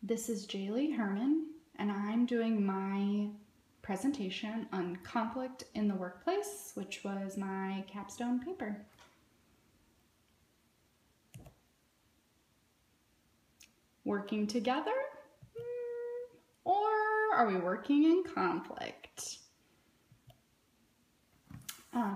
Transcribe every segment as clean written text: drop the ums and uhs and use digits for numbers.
This is Jaylee Herman, and I'm doing my presentation on conflict in the workplace, which was my capstone paper. Working together? Or are we working in conflict?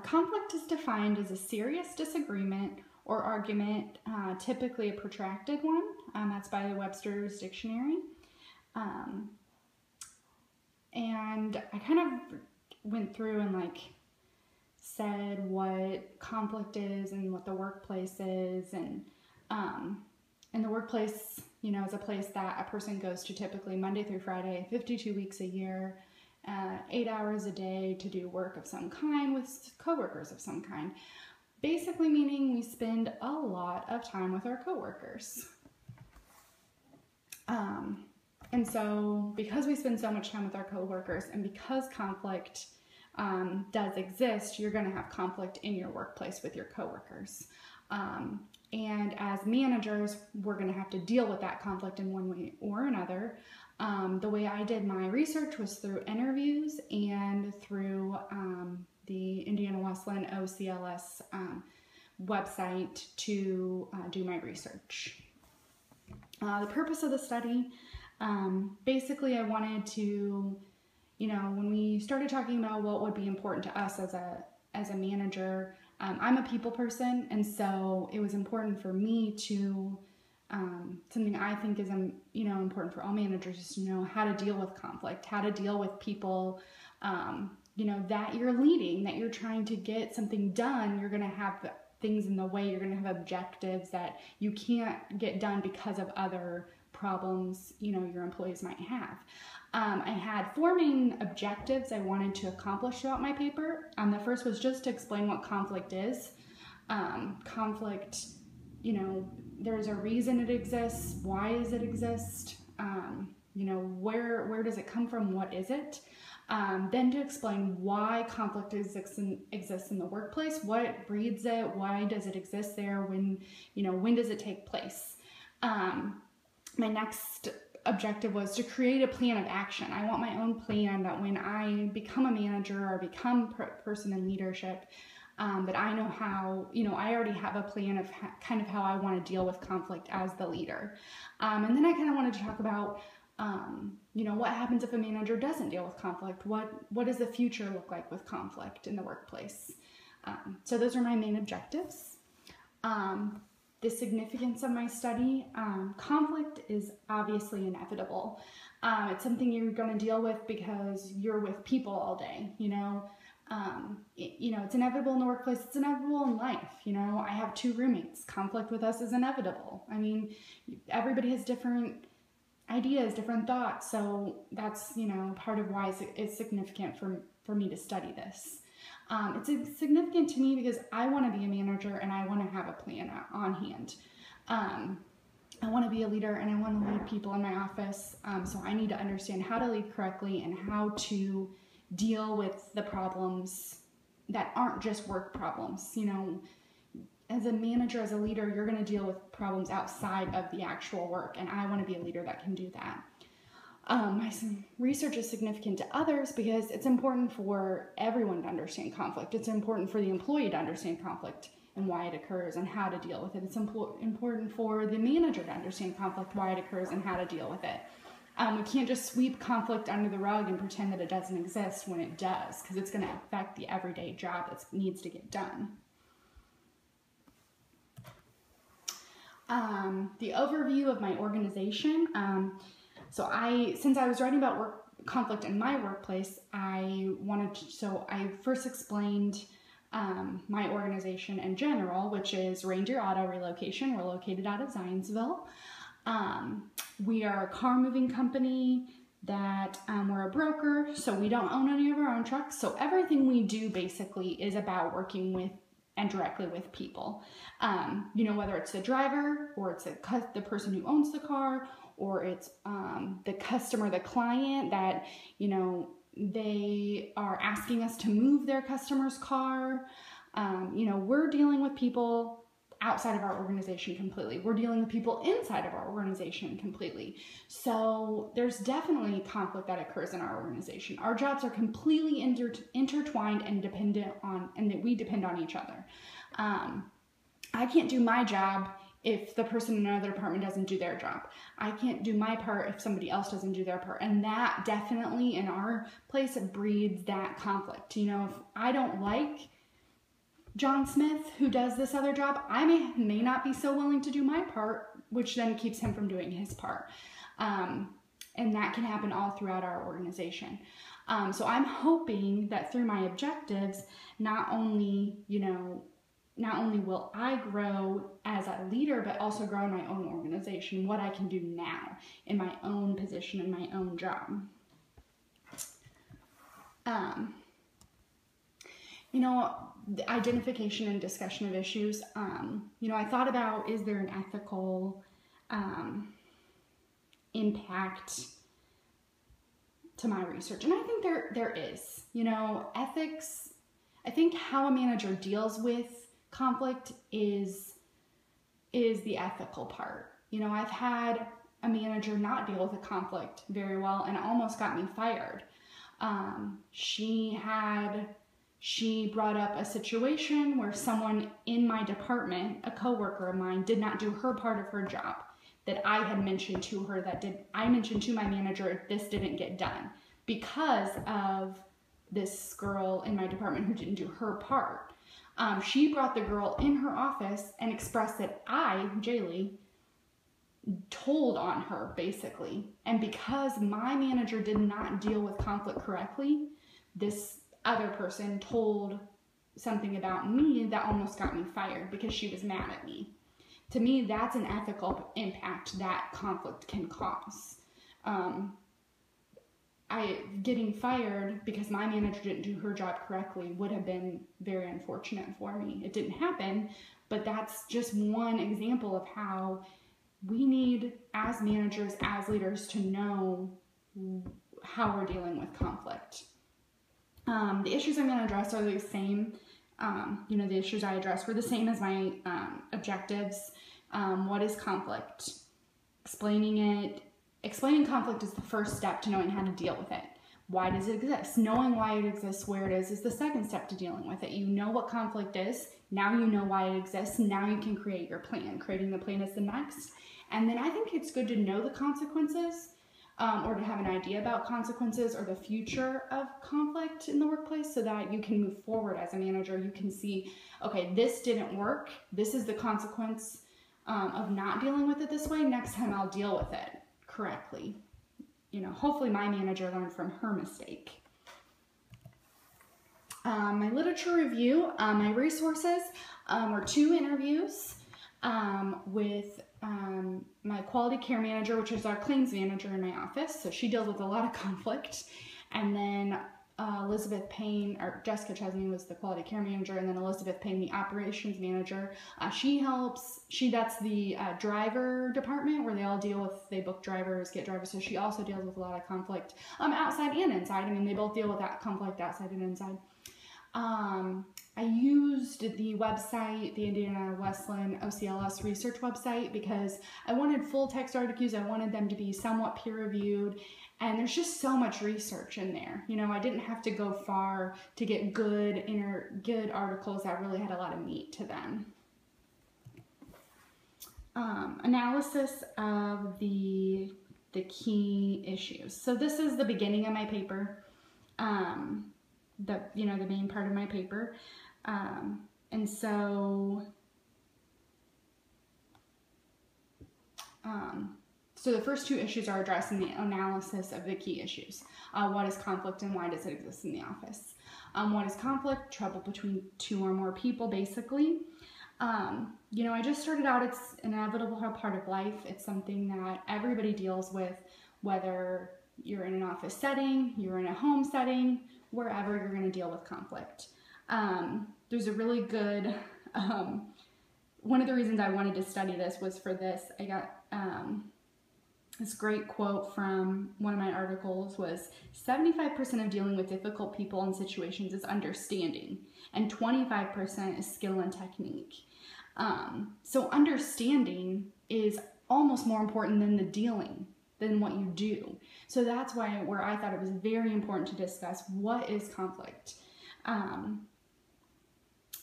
Conflict is defined as a serious disagreement or argument, typically a protracted one. That's by the Webster's Dictionary. And I kind of went through and said what conflict is and what the workplace is. And the workplace, is a place that a person goes to typically Monday through Friday, 52 weeks a year, 8 hours a day to do work of some kind with coworkers of some kind. Basically meaning we spend a lot of time with our coworkers. And so because we spend so much time with our coworkers and because conflict does exist, you're going to have conflict in your workplace with your coworkers. And as managers, we're going to have to deal with that conflict in one way or another. The way I did my research was through interviews and through the Indiana Wesleyan OCLS website to do my research. The purpose of the study, basically I wanted to, when we started talking about what would be important to us as a manager, I'm a people person, and so it was important for me to, something I think is, important for all managers is to know how to deal with conflict, how to deal with people, that you're leading, that you're trying to get something done. You're going to have things in the way. You're going to have objectives that you can't get done because of other problems, your employees might have. I had 4 main objectives I wanted to accomplish throughout my paper. The first was just to explain what conflict is. Conflict, there's a reason it exists. Why does it exist? Where does it come from? What is it? Then to explain why conflict exists in the workplace. What breeds it? Why does it exist there? When does it take place? My next objective was to create a plan of action. I want my own plan that when I become a manager or become a person in leadership, that I know how, I already have a plan of kind of how I want to deal with conflict as the leader. And then I kind of wanted to talk about, what happens if a manager doesn't deal with conflict? What does the future look like with conflict in the workplace? So those are my main objectives. The significance of my study, conflict is obviously inevitable. It's something you're going to deal with because you're with people all day, it's inevitable in the workplace, it's inevitable in life. I have 2 roommates. Conflict with us is inevitable. I mean, everybody has different ideas, different thoughts, so that's, part of why it's significant for me to study this. It's significant to me because I want to be a manager and I want to have a plan on hand. I want to be a leader and I want to lead people in my office, so I need to understand how to lead correctly and how to deal with the problems that aren't just work problems. As a manager, as a leader, you're going to deal with problems outside of the actual work, and I want to be a leader that can do that. My research is significant to others because it's important for everyone to understand conflict. It's important for the employee to understand conflict and why it occurs and how to deal with it. It's important for the manager to understand conflict, why it occurs, and how to deal with it. We can't just sweep conflict under the rug and pretend that it doesn't exist when it does, because it's going to affect the everyday job that needs to get done. The overview of my organization. Since I was writing about conflict in my workplace, I first explained my organization in general, which is Reindeer Auto Relocation. We're located out of Zionsville. We are a car moving company that we're a broker, so we don't own any of our own trucks. So everything we do basically is about working with and directly with people. Whether it's the driver or it's the person who owns the car, or it's the customer, the client that, they are asking us to move their customer's car. We're dealing with people outside of our organization completely. We're dealing with people inside of our organization completely. So there's definitely conflict that occurs in our organization. Our jobs are completely intertwined and dependent on, and that we depend on each other. I can't do my job if the person in another department doesn't do their job. I can't do my part if somebody else doesn't do their part. And that definitely in our place breeds that conflict. You know, if I don't like John Smith, who does this other job, I may not be so willing to do my part, which then keeps him from doing his part. And that can happen all throughout our organization. So I'm hoping that through my objectives, not only will I grow as a leader, but also grow in my own organization, what I can do now in my own position, in my own job. The identification and discussion of issues. I thought about, is there an ethical impact to my research? And I think there is. Ethics, I think how a manager deals with conflict is the ethical part. I've had a manager not deal with a conflict very well, and it almost got me fired. She brought up a situation where someone in my department, a coworker of mine, did not do her part of her job that I had mentioned to her, I mentioned to my manager, this didn't get done because of this girl in my department who didn't do her part. She brought the girl in her office and expressed that I, Jaylee, told on her, basically. And because my manager did not deal with conflict correctly, this other person told something about me that almost got me fired because she was mad at me. To me, that's an ethical impact that conflict can cause. Getting fired because my manager didn't do her job correctly would have been very unfortunate for me. It didn't happen, but that's just one example of how we need, as managers, as leaders, to know how we're dealing with conflict. The issues I'm going to address are the same. The issues I addressed were the same as my objectives. What is conflict? Explaining conflict is the first step to knowing how to deal with it. Why does it exist? Knowing why it exists, where it is the second step to dealing with it. You know what conflict is. Now you know why it exists. Now you can create your plan. Creating the plan is the next. And then I think it's good to know the consequences, or to have an idea about consequences or the future of conflict in the workplace so that you can move forward as a manager. You can see, okay, this didn't work. This is the consequence of not dealing with it this way. Next time I'll deal with it correctly. Hopefully my manager learned from her mistake. My literature review, my resources were 2 interviews with my quality care manager, which is our claims manager in my office. So she deals with a lot of conflict. And then Elizabeth Payne, or Jessica Chesney was the quality care manager, and then Elizabeth Payne, the operations manager. That's the driver department where they book drivers, get drivers. So she also deals with a lot of conflict outside and inside. They both deal with that conflict outside and inside. I used the website, the Indiana Wesleyan OCLS research website, because I wanted full text articles. I wanted them to be somewhat peer reviewed, and there's just so much research in there. I didn't have to go far to get good articles that really had a lot of meat to them. Analysis of the key issues. So this is the beginning of my paper. The main part of my paper. So the first 2 issues are addressing the analysis of the key issues. What is conflict and why does it exist in the office? What is conflict? Trouble between 2 or more people, basically. I just started out, it's an inevitable part of life. It's something that everybody deals with, whether you're in an office setting, you're in a home setting, wherever you're going to deal with conflict. There's a really good, one of the reasons I wanted to study this was for this. I got this great quote from one of my articles was, 75% of dealing with difficult people and situations is understanding, and 25% is skill and technique. So understanding is almost more important than the dealing, than what you do. So that's where I thought it was very important to discuss what is conflict.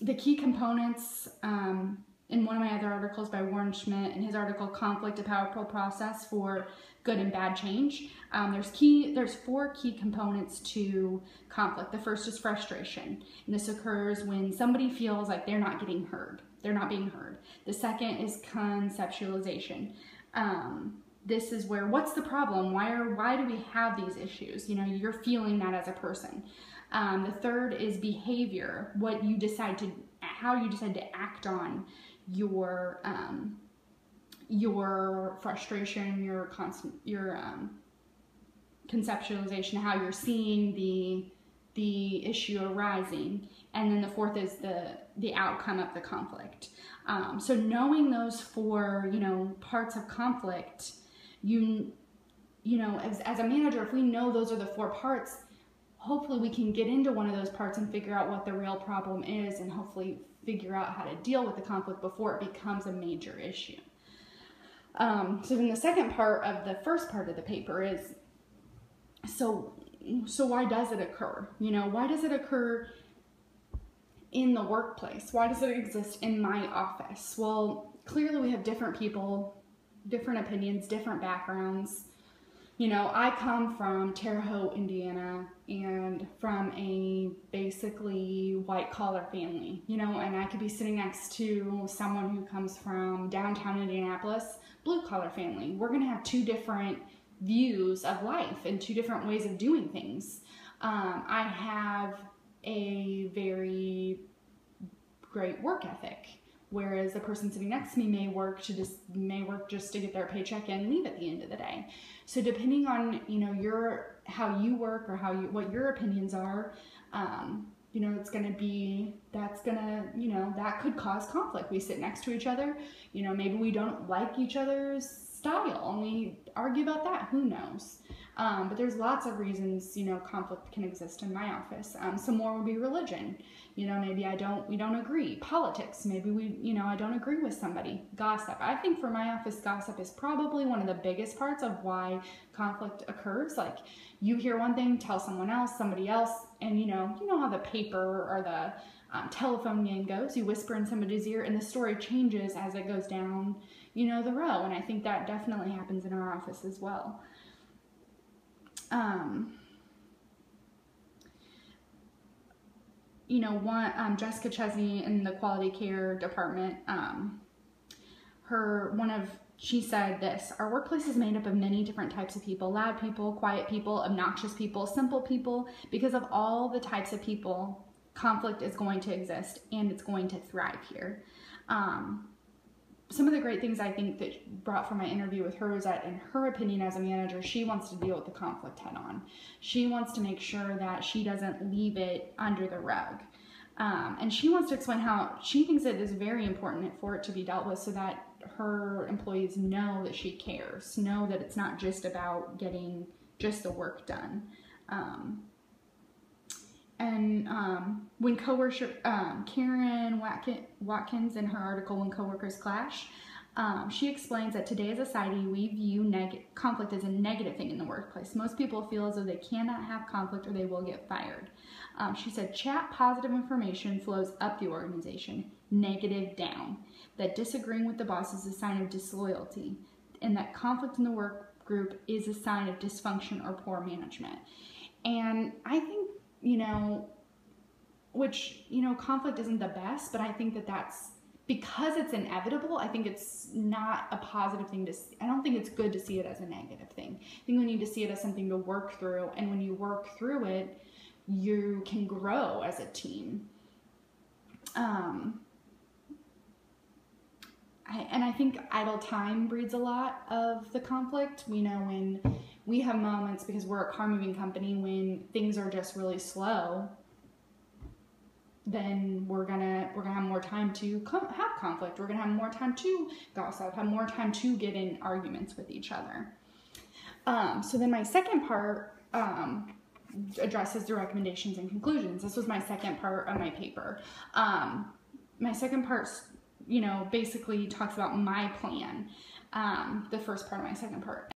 The key components, in one of my other articles by Warren Schmidt, in his article Conflict, a Powerful Process for Good and Bad Change, there's 4 key components to conflict. The first is frustration, and this occurs when somebody feels like they're not getting heard, they're not being heard. The second is conceptualization. This is where, what's the problem? Why do we have these issues? You know, you're feeling that as a person. The third is behavior, how you decide to act on your frustration, your conceptualization, how you're seeing the issue arising. And then the fourth is the outcome of the conflict. So knowing those 4, parts of conflict, you know, as a manager, if we know those are the 4 parts, hopefully we can get into one of those parts and figure out what the real problem is, and hopefully figure out how to deal with the conflict before it becomes a major issue. So then the second part of the first part of the paper is, so why does it occur? You know, why does it occur in the workplace? Why does it exist in my office? Well, clearly we have different people, different opinions, different backgrounds. You know, I come from Terre Haute, Indiana, and from a basically white-collar family, you know, and I could be sitting next to someone who comes from downtown Indianapolis, blue-collar family. We're going to have 2 different views of life and 2 different ways of doing things. I have a very great work ethic, whereas the person sitting next to me may work just to get their paycheck and leave at the end of the day. So depending on, you know, how you work or what your opinions are, you know, that could cause conflict. We sit next to each other, you know, maybe we don't like each other's style and we argue about that, who knows? But there's lots of reasons, you know, conflict can exist in my office. Some more would be religion. You know, maybe we don't agree. Politics, maybe I don't agree with somebody. Gossip. I think for my office, gossip is probably one of the biggest parts of why conflict occurs. Like, you hear one thing, tell someone else, somebody else, and you know how the paper or the telephone game goes. You whisper in somebody's ear and the story changes as it goes down, you know, the row. And I think that definitely happens in our office as well. You know, Jessica Chesney in the quality care department, she said this: our workplace is made up of many different types of people: loud people, quiet people, obnoxious people, simple people. Because of all the types of people, conflict is going to exist and it's going to thrive here. Some of the great things I think that brought from my interview with her is that, in her opinion as a manager, she wants to deal with the conflict head on. She wants to make sure that she doesn't leave it under the rug. And she wants to explain how she thinks it is very important for it to be dealt with so that her employees know that she cares, know that it's not just about getting just the work done. When coworker Karen Watkins, in her article When Coworkers Clash, she explains that today as a society we view conflict as a negative thing in the workplace. Most people feel as though they cannot have conflict or they will get fired. She said, chat positive information flows up the organization, negative down. That disagreeing with the boss is a sign of disloyalty, and that conflict in the work group is a sign of dysfunction or poor management. And I think, conflict isn't the best, but I think that's because it's inevitable. I think it's not a positive thing to see. I don't think it's good to see it as a negative thing. I think we need to see it as something to work through, and when you work through it, you can grow as a team. I think idle time breeds a lot of the conflict. We know when we have moments, because we're a car moving company, when things are just really slow, then we're gonna have more time to have conflict. We're gonna have more time to gossip, have more time to get in arguments with each other. So then my second part addresses the recommendations and conclusions. This was my second part of my paper. My second part basically talks about my plan, the first part of my second part.